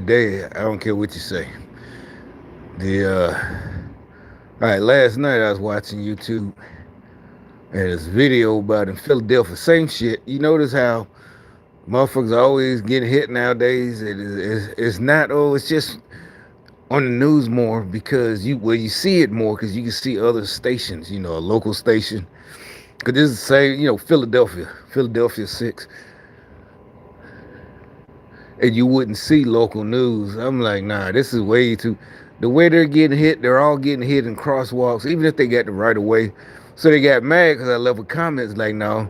today. I don't care what you say. The all right, last night I was watching YouTube and this video about in Philadelphia. Same shit. You notice how motherfuckers are always getting hit nowadays. It's not. Oh, it's just on the news more because you see it more because you can see other stations. You know, a local station. Because this is the same. Philadelphia 6, and you wouldn't see local news. I'm like, nah, this is way too. The way they're getting hit, they're all getting hit in crosswalks, even if they got the right of way. So they got mad because I left a comment like, no,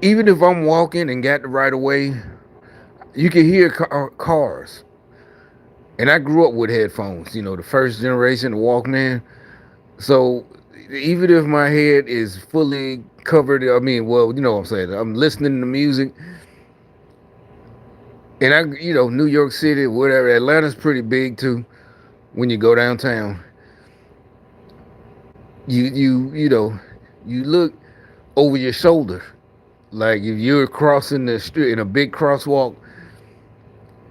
even if I'm walking and got the right of way, you can hear cars. And I grew up with headphones, the first generation, the Walkman. So even if my head is fully covered, I mean, well, you know what I'm saying, I'm listening to music. And New York City, whatever, Atlanta's pretty big too. When you go downtown, you look over your shoulder. Like if you're crossing the street in a big crosswalk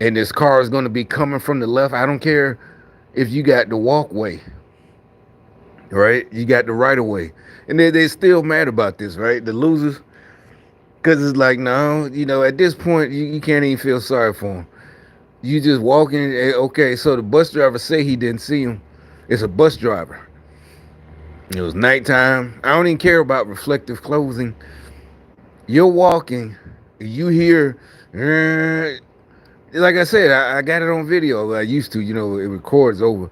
and this car is going to be coming from the left, I don't care if you got the walkway, right? You got the right of way. And they're still mad about this, right? The losers. Because it's like, no, at this point, you can't even feel sorry for them. You just walking, okay, so the bus driver say he didn't see him. It's a bus driver. It was nighttime. I don't even care about reflective clothing. You're walking, you hear, like I said, I got it on video. I used to, it records over.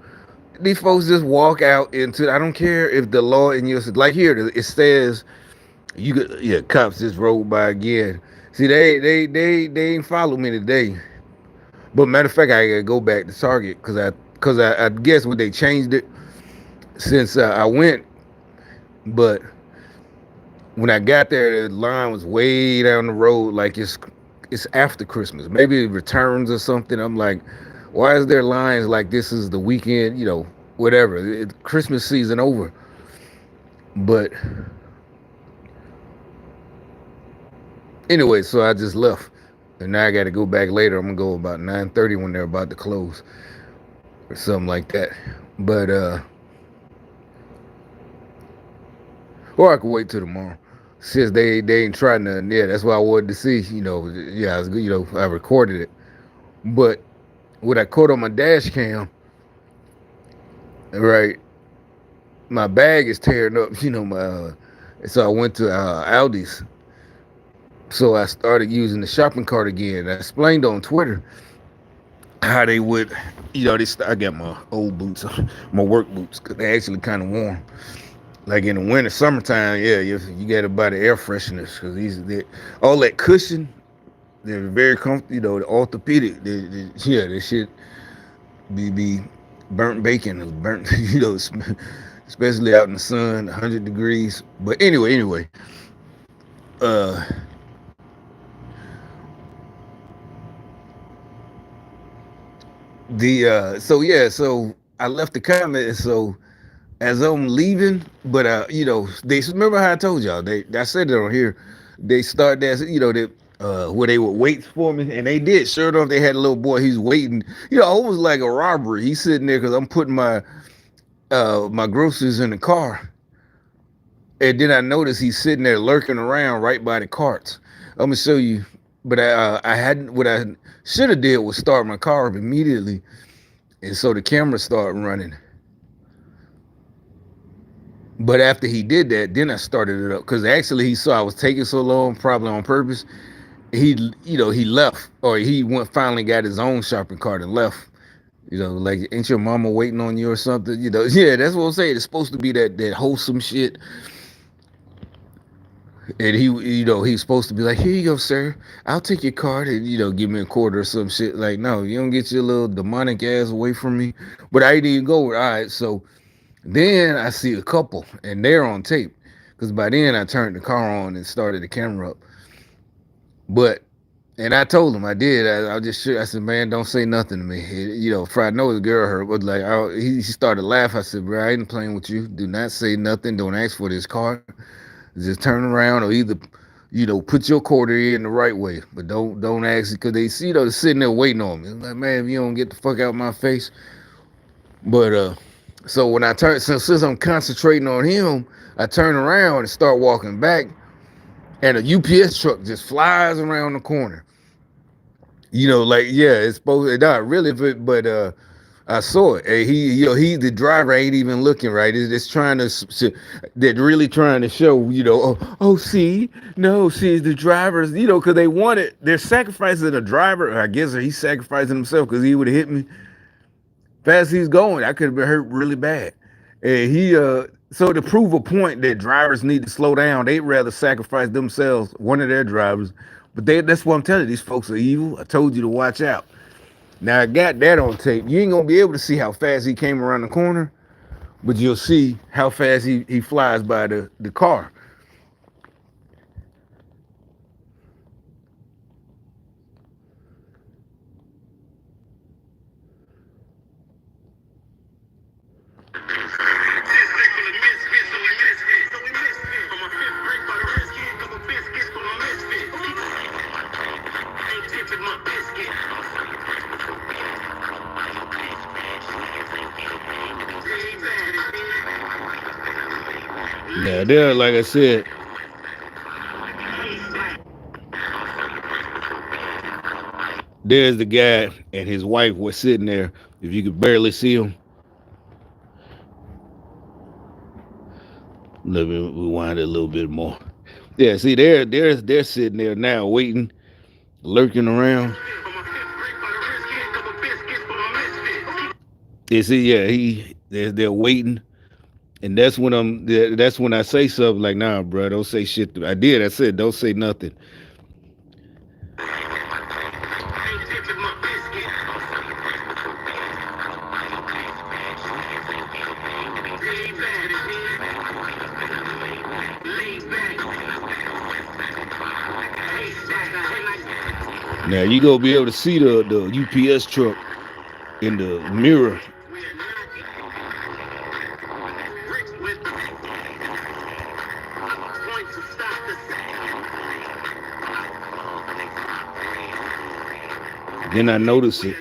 These folks just walk out into. I don't care if the law in your like here it says cops just rolled by again. See, they ain't follow me today. But matter of fact, I gotta go back to Target because I guess when they changed it since I went, but when I got there, the line was way down the road, like it's after Christmas, maybe it returns or something. I'm like, why is there lines like this is the weekend, whatever, Christmas season over? But anyway, so I just left, and now I got to go back later. I'm gonna go about 9:30 when they're about to close, or something like that. But or I could wait till tomorrow. Since they ain't trying to, yeah, that's why I wanted to see. Yeah, it's good. I recorded it, but what I caught on my dash cam, right? My bag is tearing up. So I went to Aldi's. So I started using the shopping cart again. I explained on Twitter how they would, I got my old boots, my work boots, because they actually kind of warm. Like in the winter, summertime, yeah, you got to buy the air fresheners because all that cushion, they're very comfortable. The orthopedic, they should be burnt bacon, burnt, especially out in the sun, 100 degrees. But anyway, uh, so I left the comment. So as I'm leaving, but they remember how I told y'all. I said it on here. They start that, where they would wait for me, and they did. Sure enough, they had a little boy. He's waiting. Almost like a robbery. He's sitting there because I'm putting my groceries in the car, and then I noticed he's sitting there lurking around right by the carts. I'm gonna show you. But I hadn't. What I should have did was start my car up immediately, and so the camera started running. But after he did that, then I started it up because actually he saw I was taking so long, probably on purpose. He left, or he finally got his own shopping cart and left. Like, ain't your mama waiting on you or something? Yeah, that's what I'm saying. It's supposed to be that wholesome shit. And he's supposed to be like, here you go, sir. I'll take your card and, give me a quarter or some shit. Like, no, you don't get your little demonic ass away from me. But I didn't even go. All right, so then I see a couple, and they're on tape. Because by then I turned the car on and started the camera up. And I told him, I did. I just I said, man, don't say nothing to me. If I know the girl hurt, but like, he started laughing. I said, bro, I ain't playing with you. Do not say nothing. Don't ask for this card. Just turn around or either, put your quarter in the right way, but don't ask it because they see they're sitting there waiting on me. It's like, man, if you don't get the fuck out of my face. But so when I turn, since I'm concentrating on him, I turn around and start walking back, and a UPS truck just flies around the corner. Like yeah, it's supposed to not really, but I saw it. And the driver ain't even looking right. It's trying they're really trying to show, see, no, see, the drivers, because they're sacrificing the driver. I guess he's sacrificing himself because he would have hit me fast. He's going, I could have been hurt really bad. And so to prove a point that drivers need to slow down, they'd rather sacrifice themselves, one of their drivers. But that's what I'm telling you. These folks are evil. I told you to watch out. Now I got that on tape. You ain't gonna be able to see how fast he came around the corner, but you'll see how fast he flies by the car. Now there, like I said, there's the guy and his wife was sitting there. If you could barely see them. Let me rewind it a little bit more. Yeah, see, they're sitting there now, waiting, lurking around. You see, yeah, they're waiting, and that's when I say something like, "Nah, bro, don't say shit." I said, "Don't say nothing." Now you gonna be able to see the UPS truck in the mirror. Then I noticed it.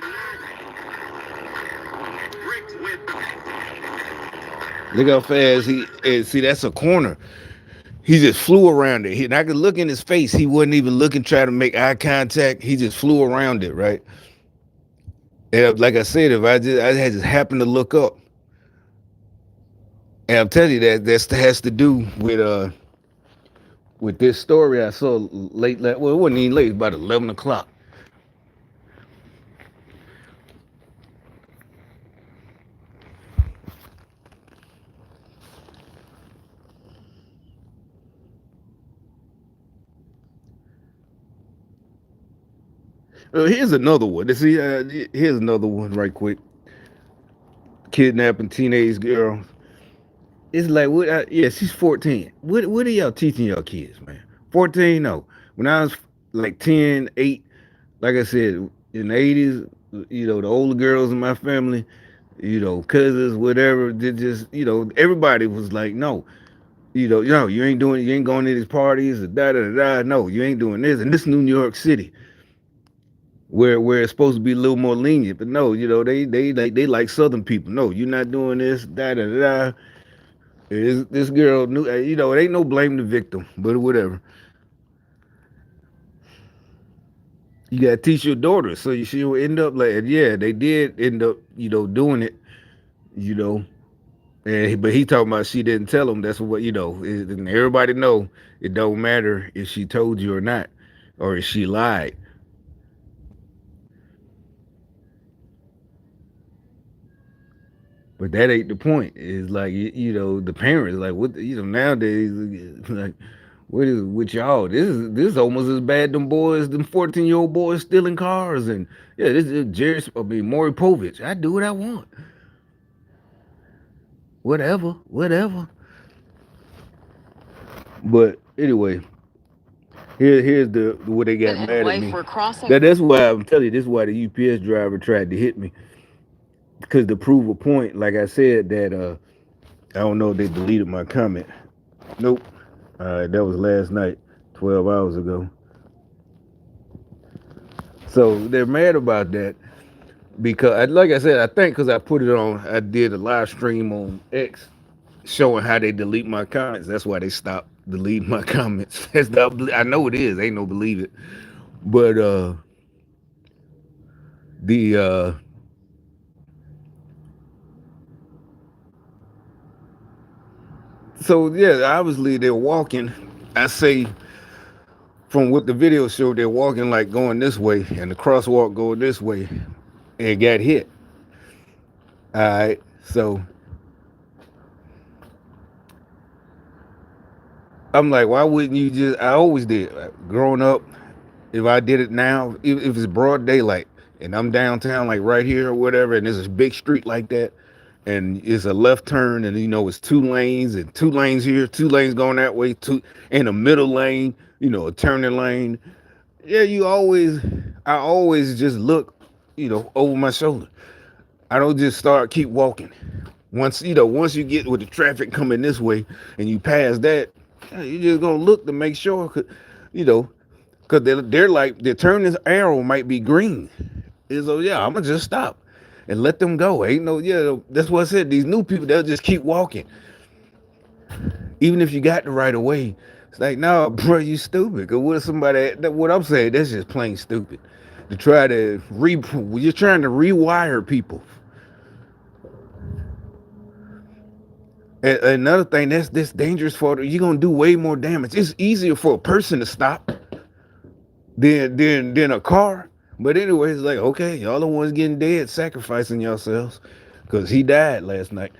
Look how fast see, that's a corner. He just flew around it. And I could look in his face. He wasn't even looking, trying to make eye contact. He just flew around it, right? And like I said, if I had just happened to look up, and I'm telling you that has to do with this story I saw late. Well, it wasn't even late. It was about 11 o'clock. Here's another one. See, here's another one right quick. Kidnapping teenage girl. It's like what? Yeah, she's 14. What are y'all teaching y'all kids, man? 14? No. When I was like 10, 8, like I said, in the 80s, the older girls in my family, cousins, whatever, they just, everybody was like, no, you ain't you ain't going to these parties, da da da. No, you ain't doing this. And this is New York City, where it's supposed to be a little more lenient, but no, they like Southern people. No, you're not doing this, da da da. This girl knew, it ain't no blame the victim, but whatever. You gotta teach your daughter, so she'll end up like, yeah, they did end up, doing it, you know. But he talking about she didn't tell him. That's what and everybody know it don't matter if she told you or not, or if she lied. But that ain't the point. It's like the parents like what nowadays like what is with y'all? This is almost as bad them 14-year-old boys stealing cars and yeah, this is Maury Povich. I do what I want. Whatever. But anyway, here's the where they got mad at me. That's why I'm telling you, this is why the UPS driver tried to hit me. Because to prove a point, like I said, that I don't know if they deleted my comment. Nope. That was last night, 12 hours ago. So they're mad about that because, like I said, I think because I put it on, I did a live stream on X showing how they delete my comments. That's why they stopped deleting my comments. I know it is. Ain't no believe it. But the so yeah, obviously they're walking. I say from what the video showed, they're walking like going this way, and the crosswalk going this way, and got hit. All right, so I'm like, why wouldn't you just? I always did. Growing up, if I did it now, if it's broad daylight and I'm downtown, like right here or whatever, and there's a big street like that, and it's a left turn, and it's 2 lanes and 2 lanes here, 2 lanes going that way, two in a middle lane, a turning lane. Yeah, I always just look, over my shoulder. I don't just keep walking. Once you get with the traffic coming this way and you pass that, you just gonna look to make sure, you know, cause they're like the turning arrow might be green. And so yeah, I'm gonna just stop and let them go. Ain't no that's what I said. These new people, they'll just keep walking, even if you got the right of way. It's like, no, bro, you stupid. Cause what I'm saying, that's just plain stupid. To try to you're trying to rewire people. And another thing that's dangerous you're gonna do way more damage. It's easier for a person to stop than a car. But anyway, it's like, okay, y'all the ones getting dead, sacrificing yourselves, because he died last night.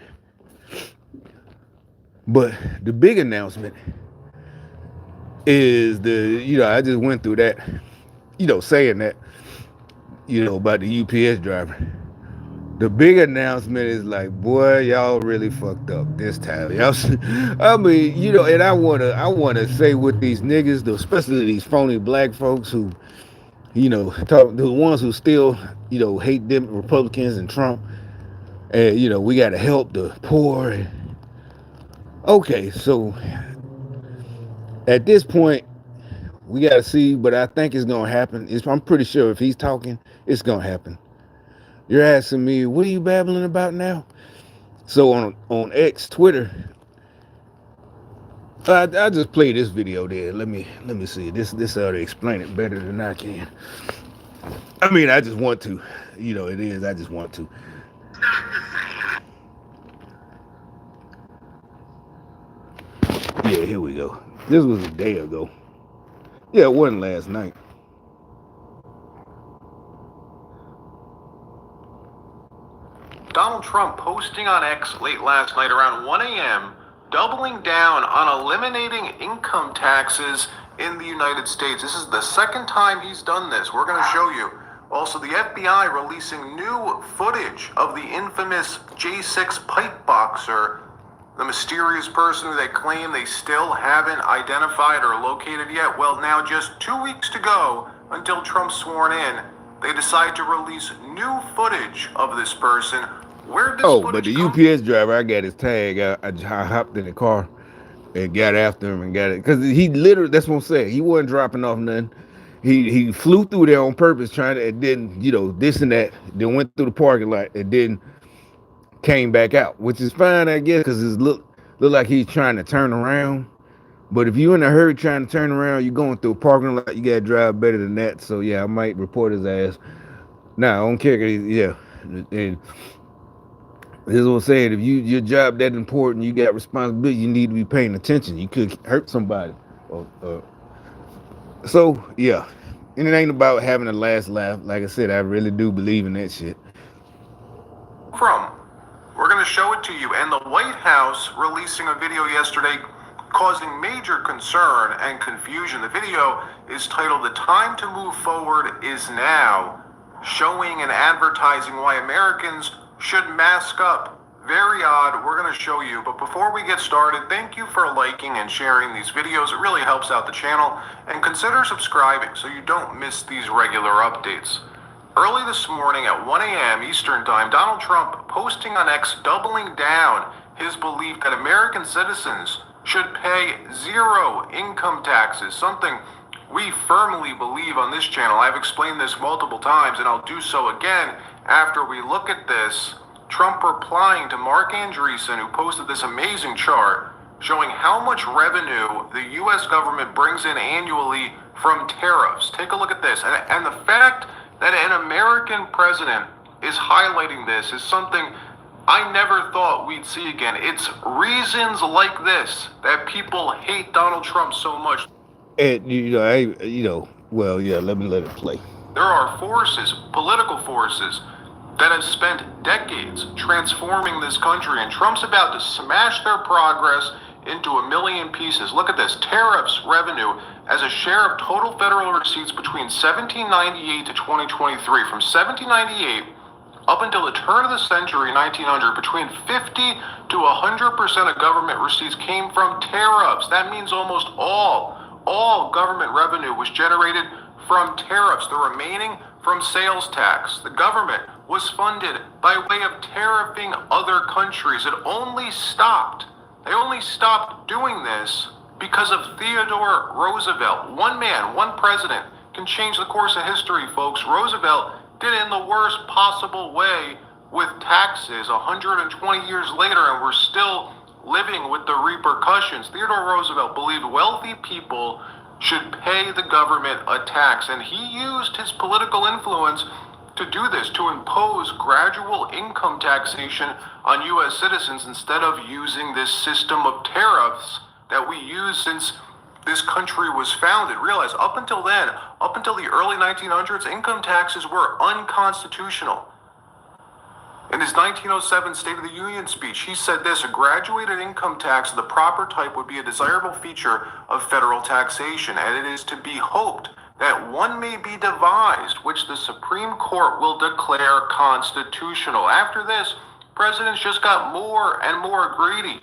But the big announcement is I just went through that, saying that, about the UPS driver. The big announcement is like, boy, y'all really fucked up this time. Y'all, I mean, and I wanna say with these niggas, especially these phony black folks who, the ones who still, hate them Republicans and Trump, and we gotta help the poor. Okay, so at this point, we gotta see, but I think it's gonna happen. I'm pretty sure if he's talking, it's gonna happen. You're asking me, what are you babbling about now? So on X, Twitter, I just play this video there. Let me see. This ought to explain it better than I can. I mean, I just want to. It is. I just want to. Yeah, here we go. This was a day ago. Yeah, it wasn't last night. Donald Trump posting on X late last night around 1 a.m., doubling down on eliminating income taxes in the United States. This is the second time he's done this. We're going to show you. Also, the FBI releasing new footage of the infamous J6 pipe boxer, the mysterious person who they claim they still haven't identified or located yet. Well, now just 2 weeks to go until Trump's sworn in, they decide to release new footage of this person. Where did this but the UPS driver, I got his tag. I hopped in the car and got after him and got it. Because he literally, that's what I'm saying. He wasn't dropping off nothing. He flew through there on purpose, trying to, and then, this and that. Then went through the parking lot and then came back out, which is fine, I guess, because it look like he's trying to turn around. But if you're in a hurry trying to turn around, you're going through a parking lot, you got to drive better than that. So, yeah, I might report his ass. Nah, I don't care. Yeah. And this is what I'm saying. If your job that important, you got responsibility, you need to be paying attention. You could hurt somebody. So, yeah. And it ain't about having a last laugh. Like I said, I really do believe in that shit. We're going to show it to you. And the White House releasing a video yesterday causing major concern and confusion. The video is titled, "The Time to Move Forward Is Now," showing and advertising why Americans should mask up. Very odd. We're going to show you. But before we get started, thank you for liking and sharing these videos. It really helps out the channel. And consider subscribing so you don't miss these regular updates. Early this morning at 1 a.m. Eastern Time, Donald Trump posting on X doubling down his belief that American citizens should pay zero income taxes, something we firmly believe on this channel. I've explained this multiple times, and I'll do so again after we look at this. Trump replying to Mark Andreessen, who posted this amazing chart showing how much revenue the U.S. government brings in annually from tariffs. Take a look at this. And the fact that an American president is highlighting this is something I never thought we'd see again. It's reasons like this that people hate Donald Trump so much. And well, yeah, let it play. There are forces, political forces, that have spent decades transforming this country, and Trump's about to smash their progress into a million pieces. Look at this. Tariffs revenue as a share of total federal receipts between 1798 to 2023. From 1798 up until the turn of the century, 1900, between 50 to 100% of government receipts came from tariffs. That means almost all government revenue was generated from tariffs, the remaining from sales tax. The government was funded by way of tariffing other countries. They only stopped doing this because of Theodore Roosevelt. One man, one president can change the course of history, folks. Roosevelt did it in the worst possible way with taxes 120 years later, and we're still living with the repercussions. Theodore Roosevelt believed wealthy people should pay the government a tax, and he used his political influence to do this, to impose gradual income taxation on U.S. citizens instead of using this system of tariffs that we use since this country was founded. Realize, up until then, up until the early 1900s, income taxes were unconstitutional. In his 1907 State of the Union speech, he said this: a graduated income tax of the proper type would be a desirable feature of federal taxation, and it is to be hoped that one may be devised which the Supreme Court will declare constitutional. After this, presidents just got more and more greedy.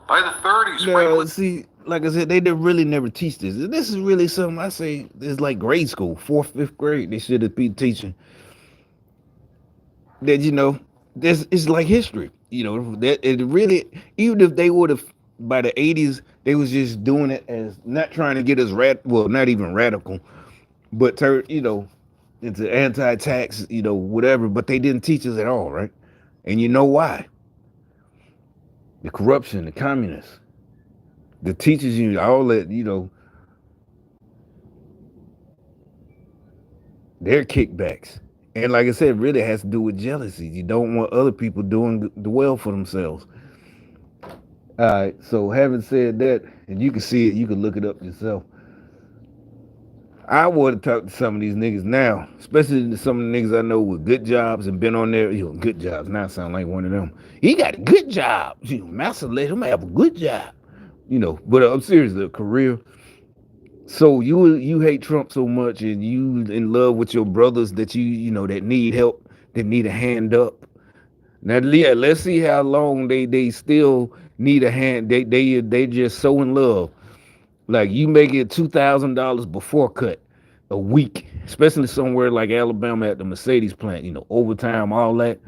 By the 30s, Franklin... See, like I said, they did really never teach this. This is really something I say is like grade school, 4th, 5th grade. They should have been teaching that, this is like history, that it really, even if they would have, by the 80s, they was just doing it as not trying to get us not even radical, but into anti-tax, whatever, but they didn't teach us at all, right? And you know why? The corruption, the communists, the teachers, all that, their kickbacks. And like I said, it really has to do with jealousy. You don't want other people doing well for themselves. All right, so having said that, and you can see it, you can look it up yourself. I want to talk to some of these niggas now, especially some of the niggas I know with good jobs and been on there, good jobs. Now I sound like one of them. He got a good job. Master let him have a good job. But I'm serious, a career. So you hate Trump so much, and you in love with your brothers that that need help, that need a hand up. Now, yeah, let's see how long they still need a hand. They just so in love. Like, you make it $2,000 before cut a week, especially somewhere like Alabama at the Mercedes plant, overtime, all that.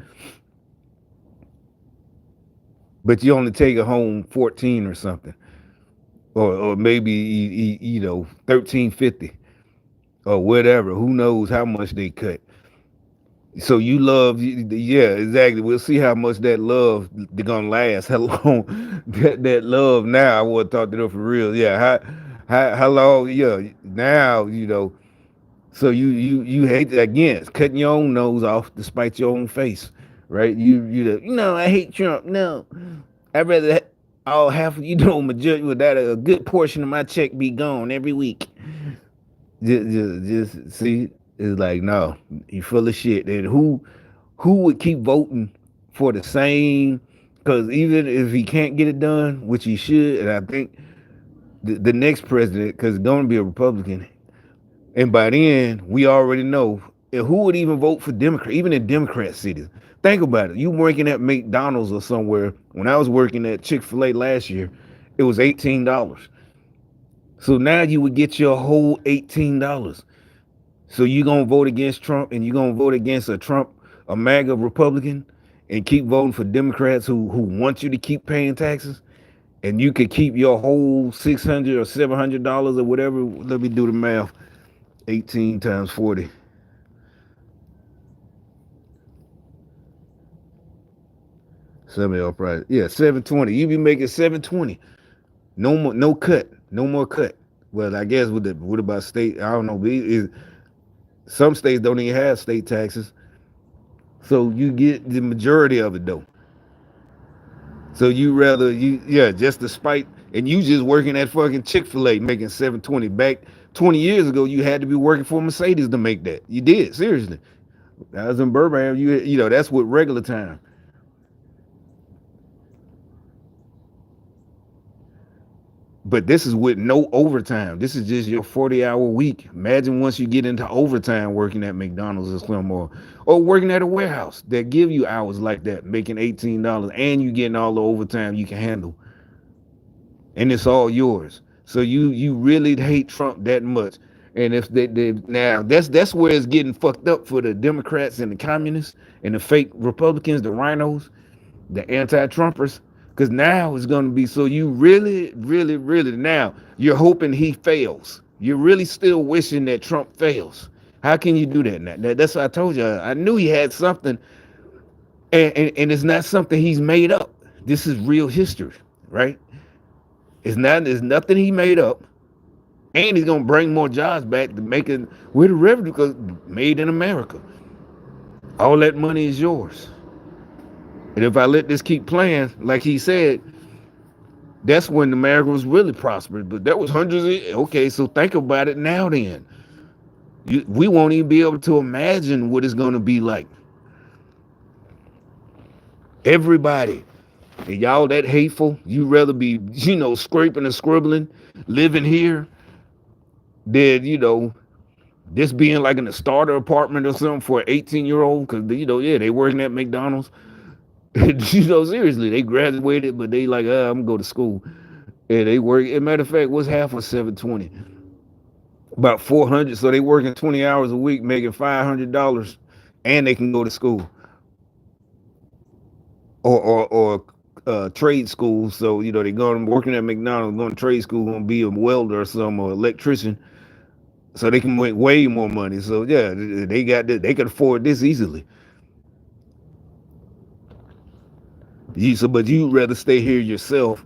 But you only take it home 14 or something. Or maybe $13.50 or whatever. Who knows how much they cut? So you love, yeah, exactly. We'll see how much that love they're gonna last. How long that love now? I would talk to them for real. Yeah, how long? Yeah, now So you hate that again. It's cutting your own nose off to spite your own face, right? I hate Trump. No, I'd rather. Half majority with that a good portion of my check be gone every week. Just see, it's like, no, you full of shit. And who would keep voting for the same? Because even if he can't get it done, which he should, and I think the next president, because it's going to be a Republican, and by then we already know who would even vote for Democrat, even in Democrat cities. Think about it. You working at McDonald's or somewhere. When I was working at Chick-fil-A last year, it was $18. So now you would get your whole $18. So you gonna vote against Trump, and you gonna vote against a MAGA Republican, and keep voting for Democrats who want you to keep paying taxes? and you could keep your whole $600 or $700 or whatever. Let me do the math. 18 times 40. Semi price. Yeah, 720. You be making 720. No more, no cut. No more cut. Well, I guess what about state? I don't know. Some states don't even have state taxes. So you get the majority of it though. So you rather just despite and you just working at fucking Chick-fil-A making 720. Back 20 years ago, you had to be working for Mercedes to make that. You did, seriously. I was in Birmingham, you know, that's what regular time. But this is with no overtime. This is just your 40-hour week. Imagine once you get into overtime working at McDonald's or something, or working at a warehouse that give you hours like that, making $18 and you getting all the overtime you can handle. And it's all yours. So you really hate Trump that much. And if they now that's where it's getting fucked up for the Democrats and the communists and the fake Republicans, the rhinos, the anti-Trumpers. Because now it's going to be so you really, really, really now you're hoping he fails. You're really still wishing that Trump fails. How can you do that now? That's what I told you. I knew he had something, and it's not something he's made up. This is real history, right? It's nothing he made up, and he's gonna bring more jobs back to making with the revenue because made in America. All that money is yours. And if I let this keep playing, like he said, that's when America was really prosperous. But that was hundreds of, okay, so think about it now then. We won't even be able to imagine what it's going to be like. Everybody, and y'all that hateful, you rather be, scraping and scribbling, living here, than, this being like in a starter apartment or something for an 18-year-old, because, they working at McDonald's. Seriously, they graduated, but they like, I'm gonna go to school. And they work. As a matter of fact, what's half of 720? About 400. So they working 20 hours a week, making $500, and they can go to school or trade school. So they going working at McDonald's, going to trade school, going to be a welder or some or electrician. So they can make way more money. So yeah, they got this, they can afford this easily. But you'd rather stay here yourself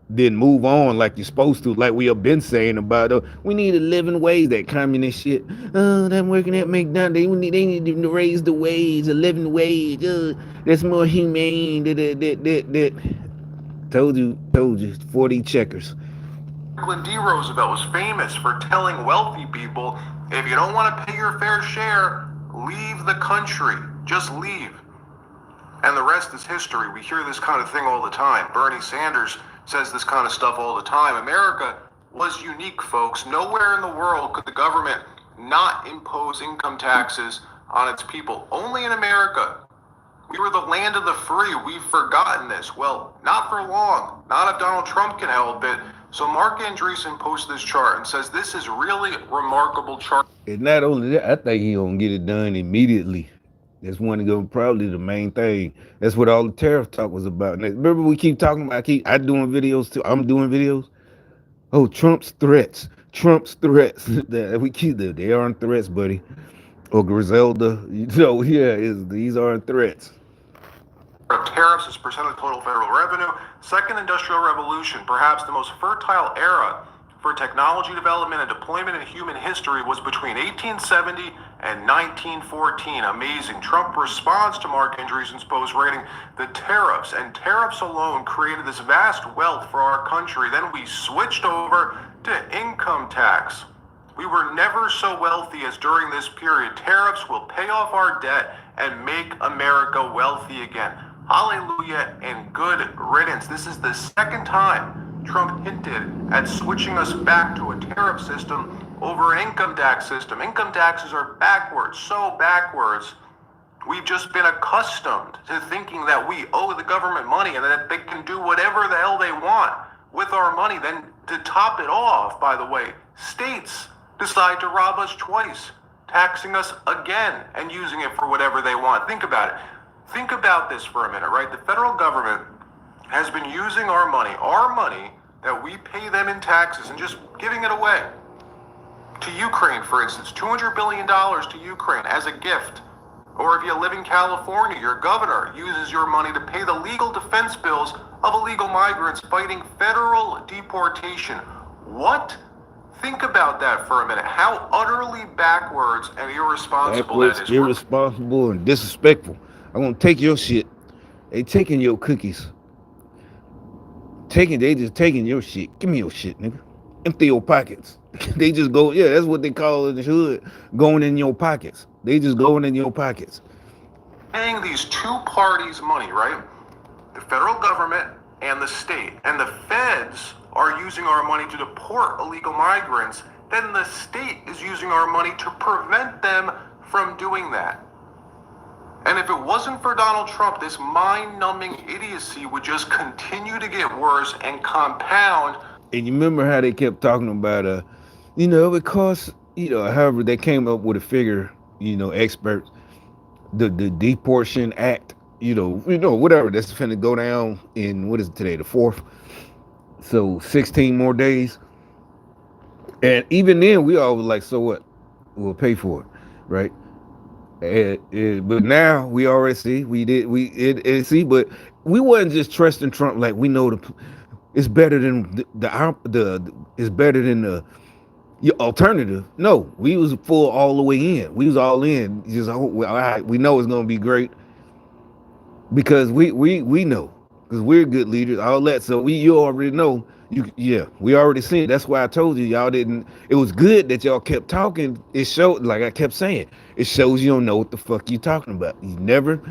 than move on like you're supposed to, like we have been saying about we need a living wage, that communist shit. Oh, I'm working at McDonald's. They need to raise the wage, a living wage. That's more humane. Told you, 40 checkers. Franklin D. Roosevelt was famous for telling wealthy people, if you don't want to pay your fair share, leave the country. Just leave. And the rest is history. We hear this kind of thing all the time. Bernie Sanders says this kind of stuff all the time. America was unique, folks. Nowhere in the world could the government not impose income taxes on its people. Only in America. We were the land of the free. We've forgotten this. Well, not for long. Not if Donald Trump can help it. So Mark Andreessen posts this chart and says this is really remarkable chart. And not only that, I think he's going to get it done immediately. That's probably the main thing. That's what all the tariff talk was about. And remember, we keep talking about, I'm doing videos too. I'm doing videos. Oh, Trump's threats. We keep them. They aren't threats, buddy. Or Griselda. These aren't threats. Tariffs as percent of total federal revenue. Second industrial revolution, perhaps the most fertile era for technology development and deployment in human history, was between 1870 and 1914. Amazing. Trump responds to Mark Andreessen's post rating the tariffs, and tariffs alone created this vast wealth for our country. Then we switched over to income tax. We were never so wealthy as during this period. Tariffs will pay off our debt and make America wealthy again. Hallelujah and good riddance. This is the second time Trump hinted at switching us back to a tariff system over an income tax system. Income taxes are backwards, so backwards. We've just been accustomed to thinking that we owe the government money and that they can do whatever the hell they want with our money. Then to top it off, by the way, states decide to rob us twice, taxing us again and using it for whatever they want. Think about it. Think about this for a minute, right? The federal government has been using our money that we pay them in taxes, and just giving it away to Ukraine, for instance, $200 billion to Ukraine as a gift. Or if you live in California, your governor uses your money to pay the legal defense bills of illegal migrants fighting federal deportation. What? Think about that for a minute. How utterly backwards and irresponsible that is. Irresponsible and disrespectful. I'm gonna take your shit. They taking your cookies. They just taking your shit. Give me your shit, nigga. Empty your pockets. They just go, yeah, that's what they call it in the hood, going in your pockets. They just going in your pockets. Paying these two parties money, right? The federal government and the state. And the feds are using our money to deport illegal migrants. Then the state is using our money to prevent them from doing that. And if it wasn't for Donald Trump, this mind-numbing idiocy would just continue to get worse and compound. And you remember how they kept talking about, because, however they came up with a figure, experts, the Deportation Act, whatever, that's finna go down in, what is it today, the 4th? So 16 more days. And even then, we all was like, so what? We'll pay for it, right? But now we already see but we wasn't just trusting Trump like we know it's better than it's better than the alternative. No, we was full all the way in. We was all in. Just all right, we know it's gonna be great because we know because we're good leaders. All that, so you already know. We already seen it. That's why I told you y'all didn't. It was good that y'all kept talking. It showed, like I kept saying, it shows you don't know what the fuck you talking about. You never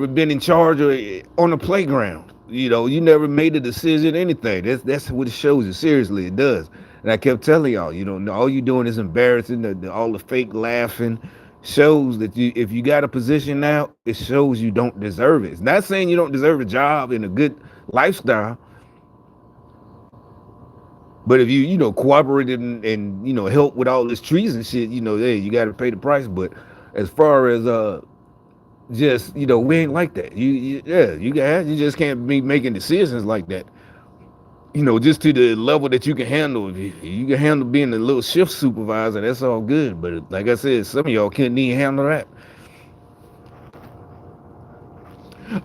been in charge or on the playground. You never made a decision, anything. That's what it shows you. Seriously, it does. And I kept telling y'all, all you doing is embarrassing. All the fake laughing shows that if you got a position now, it shows you don't deserve it. It's not saying you don't deserve a job and a good lifestyle. But if you cooperated and help with all this treason shit, hey, you got to pay the price. But as far as just we ain't like that. You just can't be making decisions like that. Just to the level that you can handle. If you can handle being a little shift supervisor, that's all good. But like I said, some of y'all couldn't even handle that.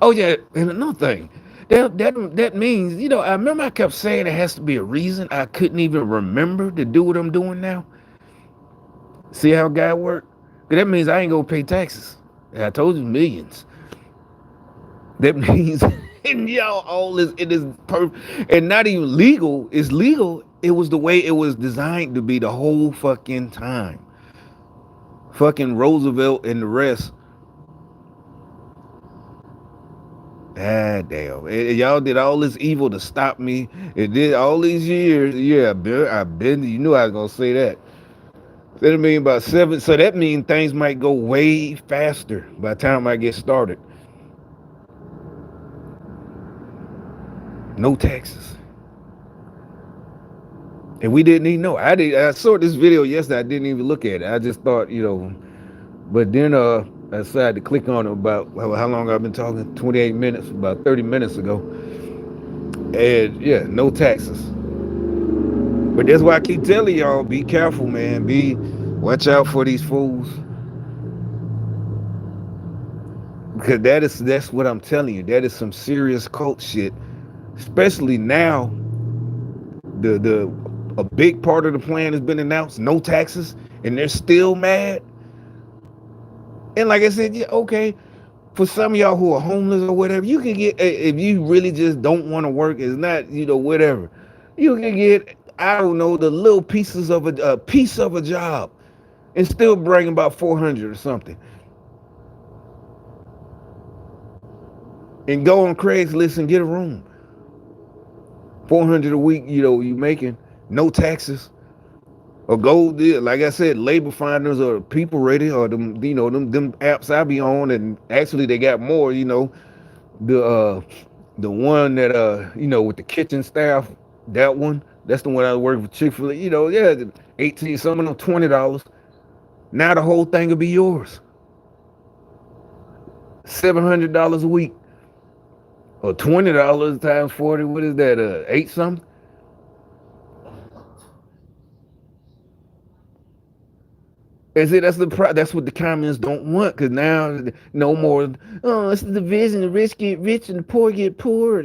Oh yeah, and another thing. That means, I remember I kept saying it has to be a reason. I couldn't even remember to do what I'm doing now. See how God work? That means I ain't gonna pay taxes. I told you, millions. That means, and y'all, all this, it is perfect, and not even legal. It's legal. It was the way it was designed to be the whole fucking time. Fucking Roosevelt and the rest. Ah, damn. Y'all did all this evil to stop me. It did all these years. Yeah, I've been, you knew I was going to say that. That mean about 7. So that means things might go way faster by the time I get started. No taxes. And we didn't even know. I saw this video yesterday. I didn't even look at it. I just thought, but then I decided to click on it about how long I've been talking, 28 minutes, about 30 minutes ago. And yeah, no taxes. But that's why I keep telling y'all, be careful, man. Watch out for these fools. Because that's what I'm telling you. That is some serious cult shit. Especially now, a big part of the plan has been announced, no taxes, and they're still mad. And like I said, yeah, okay, for some of y'all who are homeless or whatever, you can get, if you really just don't want to work, it's not, whatever, you can get, I don't know, the little pieces of a piece of a job and still bring about 400 or something. And go on Craigslist and get a room. 400 a week, you making, no taxes. Or go, like I said, labor finders or people ready, or them apps I be on, and actually they got more, the one that with the kitchen staff, that one, that's the one I was working for Chick-fil-A, 18, some of them $20. Now the whole thing will be yours. $700 a week. Or $20 times 40, what is that? 8 something? And see, that's what the communists don't want, because now no more. Oh, it's the division. The rich get rich and the poor get poor.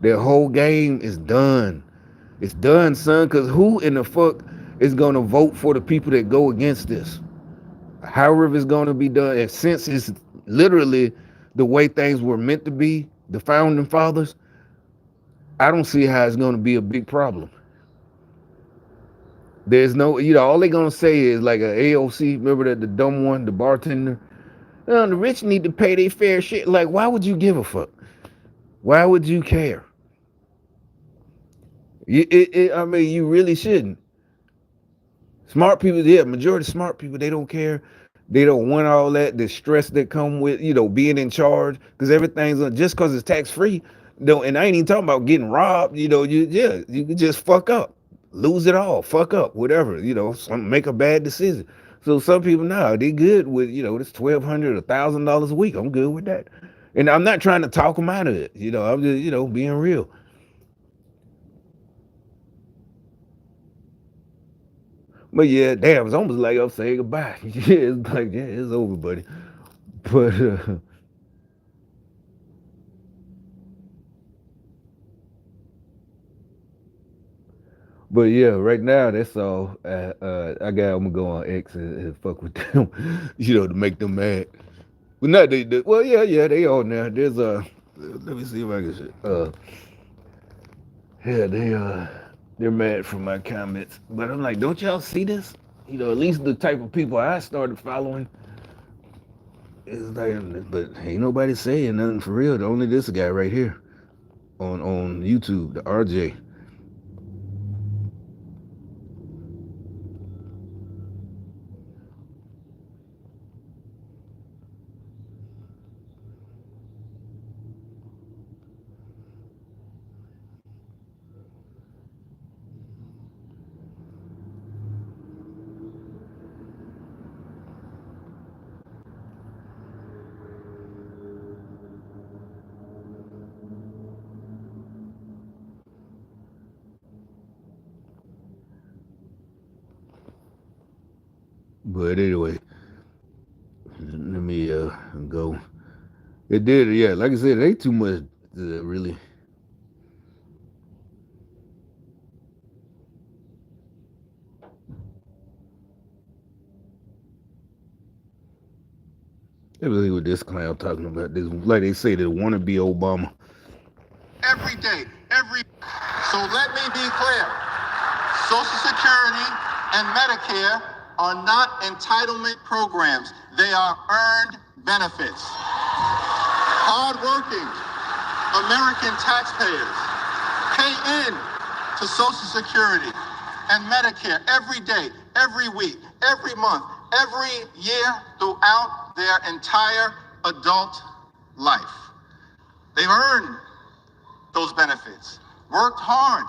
Their whole game is done. It's done, son. Because who in the fuck is gonna vote for the people that go against this? However, it's gonna be done. And since it's literally the way things were meant to be, the founding fathers, I don't see how it's gonna be a big problem. There's no, all they're gonna say is like a AOC. Remember that the dumb one, the bartender. Oh, the rich need to pay their fair share. Like, why would you give a fuck? Why would you care? I mean, you really shouldn't. Smart people, yeah, majority of smart people, they don't care. They don't want all that, the stress that come with, being in charge, because everything's just because it's tax free. And I ain't even talking about getting robbed. You can just fuck up, lose it all, fuck up, whatever. Make a bad decision. So some people now they good with this $1,200, $1,000 a week. I'm good with that, and I'm not trying to talk them out of it. I'm just being real. But yeah, damn, it's almost like I'm saying goodbye. Yeah, it's like, yeah, it's over, buddy. But yeah, right now that's all. I'm gonna go on X and fuck with them, to make them mad. Well, not they. Well, yeah, they on there. There's let me see if I can. Yeah, they're mad for my comments, but I'm like, don't y'all see this? At least the type of people I started following is like, but ain't nobody saying nothing for real. Only this guy right here on YouTube, the RJ. But anyway, let me go. It did, yeah. Like I said, it ain't too much really. Everything with this clown talking about this, like they say, they want to be Obama. Every day, So let me be clear. Social Security and Medicare are not entitlement programs. They are earned benefits. Hardworking American taxpayers pay in to Social Security and Medicare every day, every week, every month, every year throughout their entire adult life. They've earned those benefits, worked hard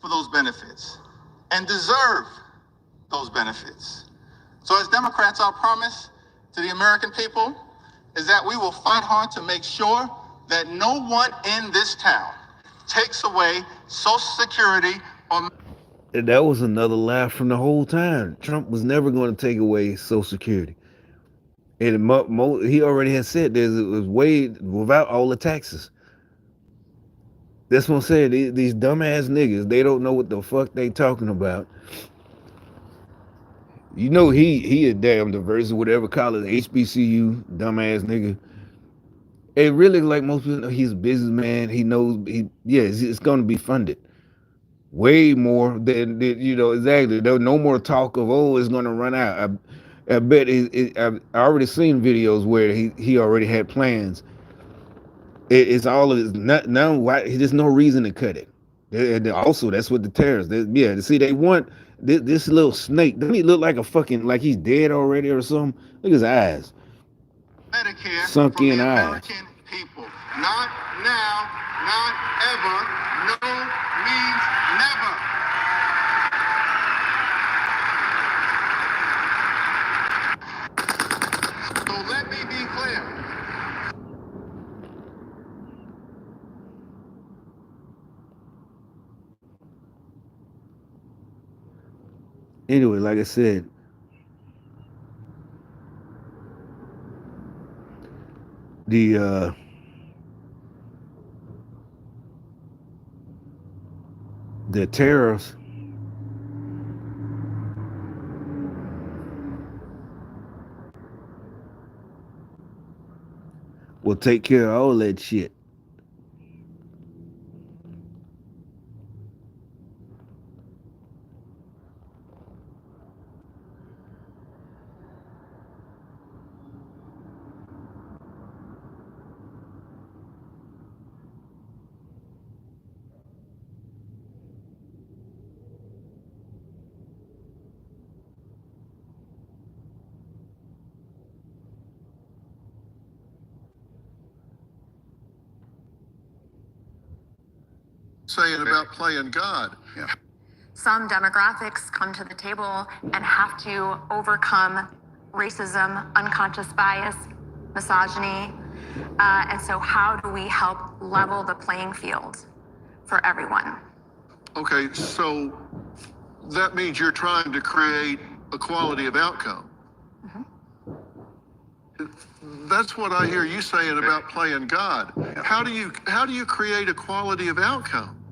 for those benefits, and deserve those benefits. So as Democrats, our promise to the American people is that we will fight hard to make sure that no one in this town takes away Social Security or... And that was another lie from the whole time. Trump was never going to take away Social Security. And he already had said it was way without all the taxes. That's what I'm saying. These dumbass niggas, they don't know what the fuck they talking about. He a damn diverse, whatever call it, HBCU, dumbass nigga. It really, like most people know, he's a businessman. He knows, it's going to be funded. Way more than, exactly. There's no more talk of, it's going to run out. I bet I already seen videos where he already had plans. It's all of it. Now, why? There's no reason to cut it. And also, that's what the terrorists. See, they want this little snake. Doesn't he look like a fucking, like he's dead already or something? Look at his eyes. Medicare sunk in eyes. American people. Not now, not ever. No means never. So Anyway, like I said, the the tariffs will take care of all that shit. Saying about playing God. Yeah. Some demographics come to the table and have to overcome racism, unconscious bias, misogyny. And so, how do we help level the playing field for everyone? Okay, so that means you're trying to create equality of outcome. That's what I hear you saying about playing God. How do you create equality of outcome?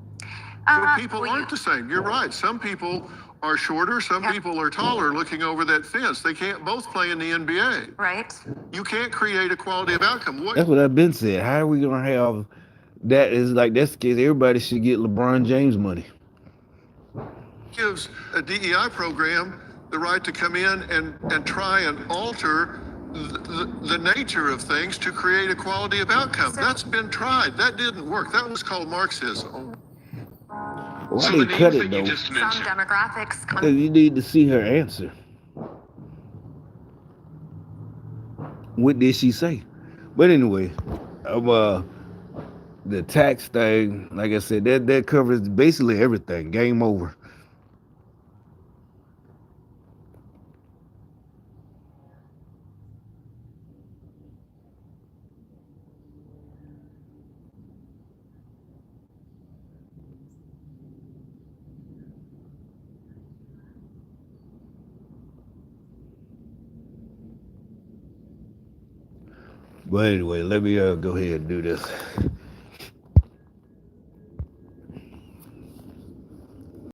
When people aren't the same. You're right. Some people are shorter, some people are taller looking over that fence. They can't both play in the NBA. Right. You can't create equality of outcome. That's what I've been saying. How are we gonna have that? Is like that's the case. Everybody should get LeBron James money. Gives a DEI program the right to come in and try and alter the nature of things to create equality of outcome. That's been tried. That didn't work. That was called Marxism. Why they cut it though? Some demographics come. You need to see her answer. What did she say? But anyway, the tax thing, like I said, that covers basically everything. Game over. But anyway, let me go ahead and do this.